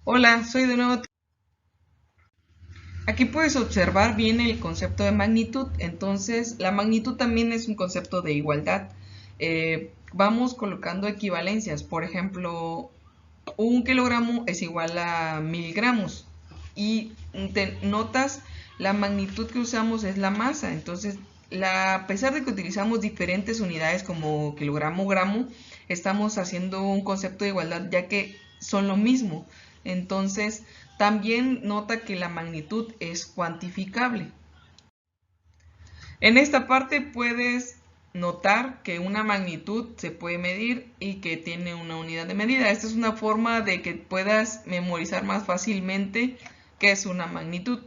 Hola, soy de nuevo. Aquí puedes observar bien el concepto de magnitud. Entonces, la magnitud también es un concepto de igualdad. Vamos colocando equivalencias. Por ejemplo, un kilogramo es igual a 1000 gramos. Y te notas la magnitud que usamos es la masa. Entonces, a pesar de que utilizamos diferentes unidades como kilogramo, gramo, estamos haciendo un concepto de igualdad ya que son lo mismo. Entonces, también nota que la magnitud es cuantificable. En esta parte puedes notar que una magnitud se puede medir y que tiene una unidad de medida. Esta es una forma de que puedas memorizar más fácilmente qué es una magnitud.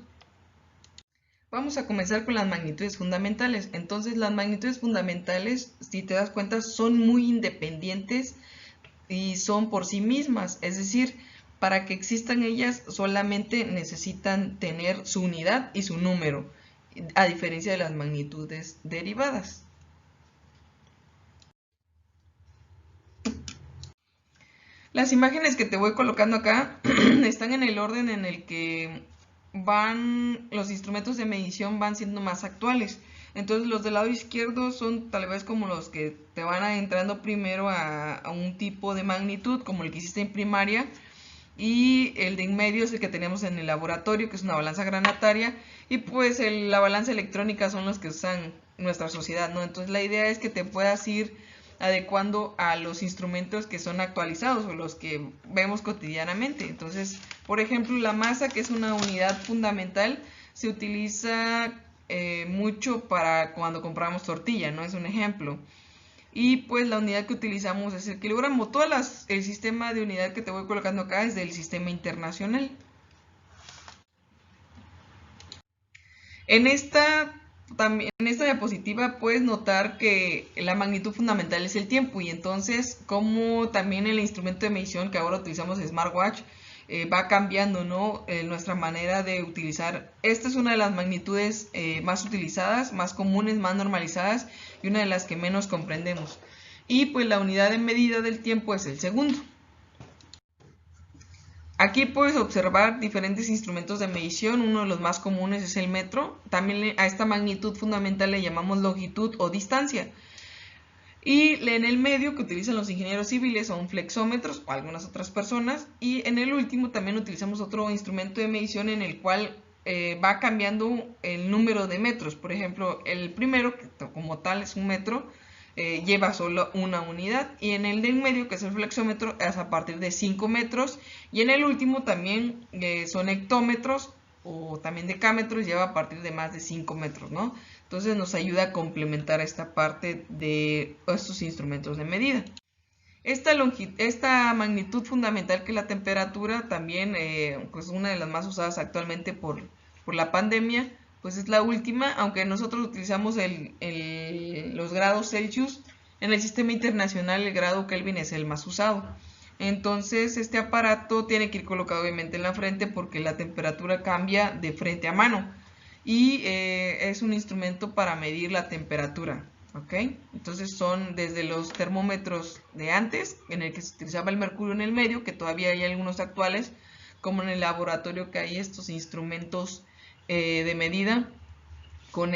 Vamos a comenzar con las magnitudes fundamentales. Entonces, las magnitudes fundamentales, si te das cuenta, son muy independientes y son por sí mismas. Es decir, para que existan ellas solamente necesitan tener su unidad y su número, a diferencia de las magnitudes derivadas. Las imágenes que te voy colocando acá están en el orden en el que los instrumentos de medición van siendo más actuales. Entonces los del lado izquierdo son tal vez como los que te van adentrando primero a un tipo de magnitud, como el que hiciste en primaria, y el de en medio es el que tenemos en el laboratorio, que es una balanza granataria, y pues la balanza electrónica son los que usan nuestra sociedad, ¿no? Entonces la idea es que te puedas ir adecuando a los instrumentos que son actualizados o los que vemos cotidianamente. Entonces, por ejemplo, la masa, que es una unidad fundamental, se utiliza mucho para cuando compramos tortilla, ¿no? Es un ejemplo. Y pues la unidad que utilizamos es el kilogramo. El sistema de unidad que te voy colocando acá es del sistema internacional. En en esta diapositiva puedes notar que la magnitud fundamental es el tiempo y entonces como también el instrumento de medición que ahora utilizamos smartwatch va cambiando, ¿no? Nuestra manera de utilizar. Esta es una de las magnitudes más utilizadas, más comunes, más normalizadas y una de las que menos comprendemos. Y pues la unidad de medida del tiempo es el segundo. Aquí puedes observar diferentes instrumentos de medición. Uno de los más comunes es el metro. También a esta magnitud fundamental le llamamos longitud o distancia. Y en el medio que utilizan los ingenieros civiles son flexómetros o algunas otras personas. Y en el último también utilizamos otro instrumento de medición en el cual va cambiando el número de metros. Por ejemplo, el primero, que como tal es un metro, lleva solo una unidad. Y en el del medio, que es el flexómetro, es a partir de 5 metros. Y en el último también son hectómetros o también decámetros, lleva a partir de más de 5 metros, ¿no? Entonces nos ayuda a complementar esta parte de estos instrumentos de medida. Esta magnitud fundamental que es la temperatura, también pues una de las más usadas actualmente por la pandemia, pues es la última, aunque nosotros utilizamos los grados Celsius, en el sistema internacional el grado Kelvin es el más usado. Entonces este aparato tiene que ir colocado obviamente en la frente porque la temperatura cambia de frente a mano y es un instrumento para medir la temperatura. ¿Ok? Entonces son desde los termómetros de antes, en el que se utilizaba el mercurio en el medio, que todavía hay algunos actuales, como en el laboratorio que hay estos instrumentos de medida con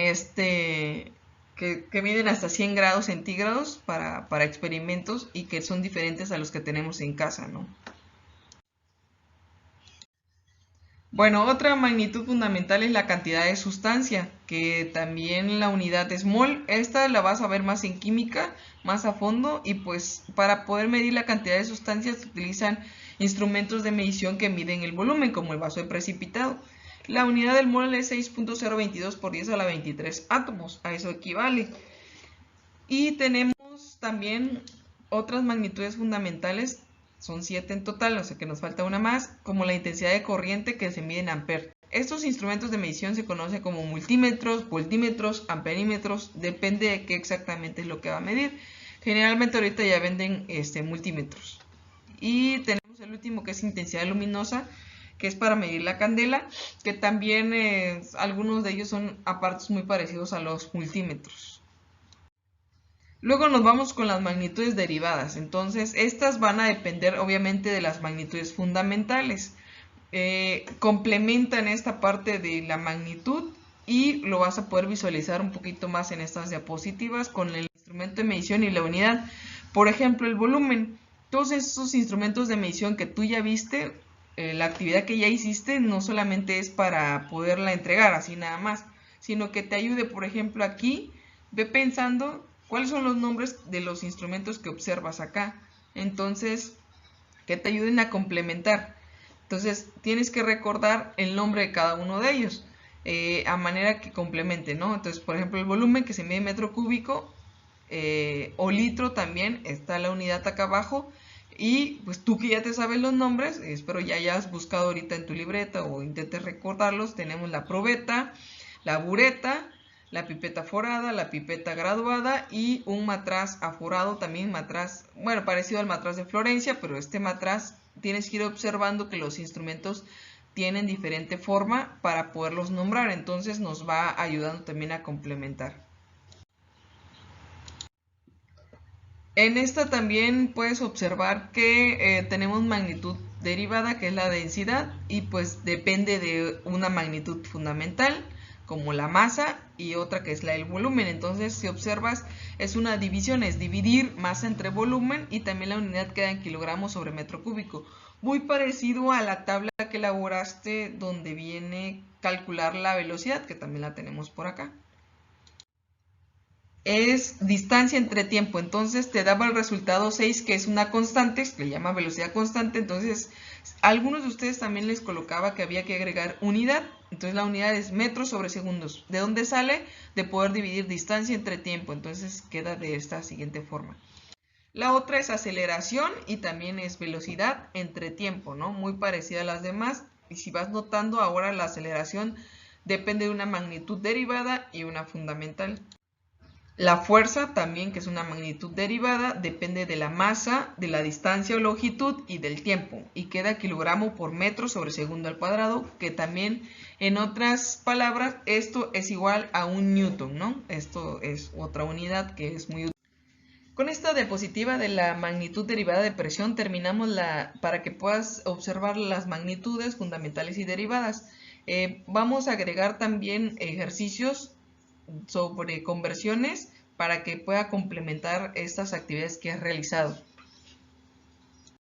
que miden hasta 100 grados centígrados para experimentos y que son diferentes a los que tenemos en casa, ¿no? Bueno, otra magnitud fundamental es la cantidad de sustancia, que también la unidad es mol. Esta la vas a ver más en química, más a fondo, y pues para poder medir la cantidad de sustancias se utilizan instrumentos de medición que miden el volumen, como el vaso de precipitado. La unidad del mol es 6.022 por 10 a la 23 átomos, a eso equivale. Y tenemos también otras magnitudes fundamentales, son 7 en total, o sea que nos falta una más, como la intensidad de corriente que se mide en amperes. Estos instrumentos de medición se conocen como multímetros, voltímetros, amperímetros, depende de qué exactamente es lo que va a medir. Generalmente ahorita ya venden multímetros. Y tenemos el último que es intensidad luminosa, que es para medir la candela, que también algunos de ellos son aparatos muy parecidos a los multímetros. Luego nos vamos con las magnitudes derivadas. Entonces, estas van a depender obviamente de las magnitudes fundamentales. complementan esta parte de la magnitud y lo vas a poder visualizar un poquito más en estas diapositivas con el instrumento de medición y la unidad. Por ejemplo, el volumen. Todos esos instrumentos de medición que tú ya viste, la actividad que ya hiciste, no solamente es para poderla entregar así nada más, sino que te ayude, por ejemplo, aquí, ve pensando cuáles son los nombres de los instrumentos que observas acá. Entonces, que te ayuden a complementar. Entonces, tienes que recordar el nombre de cada uno de ellos, a manera que complemente, ¿no? Entonces, por ejemplo, el volumen que se mide en metro cúbico o litro también, está la unidad acá abajo. Y pues tú que ya te sabes los nombres, espero ya hayas buscado ahorita en tu libreta o intentes recordarlos. Tenemos la probeta, la bureta, la pipeta forada, la pipeta graduada y un matraz aforado, también matraz, bueno, parecido al matraz de Florencia, pero este matraz tienes que ir observando que los instrumentos tienen diferente forma para poderlos nombrar, entonces nos va ayudando también a complementar. En esta también puedes observar que tenemos magnitud derivada, que es la densidad, y pues depende de una magnitud fundamental, como la masa, y otra que es la del volumen. Entonces, si observas, es una división, es dividir masa entre volumen, y también la unidad queda en kilogramos sobre metro cúbico. Muy parecido a la tabla que elaboraste donde viene calcular la velocidad, que también la tenemos por acá. Es distancia entre tiempo, entonces te daba el resultado 6, que es una constante, se le llama velocidad constante. Entonces a algunos de ustedes también les colocaba que había que agregar unidad, entonces la unidad es metros sobre segundos. ¿De dónde sale? De poder dividir distancia entre tiempo, entonces queda de esta siguiente forma. La otra es aceleración y también es velocidad entre tiempo, ¿no? Muy parecida a las demás, y si vas notando ahora la aceleración depende de una magnitud derivada y una fundamental. La fuerza también, que es una magnitud derivada, depende de la masa, de la distancia o longitud y del tiempo, y queda kilogramo por metro sobre segundo al cuadrado, que también, en otras palabras, esto es igual a un newton, ¿no? Esto es otra unidad que es muy útil. Con esta diapositiva de la magnitud derivada de presión terminamos para que puedas observar las magnitudes fundamentales y derivadas. Vamos a agregar también ejercicios sobre conversiones para que pueda complementar estas actividades que has realizado.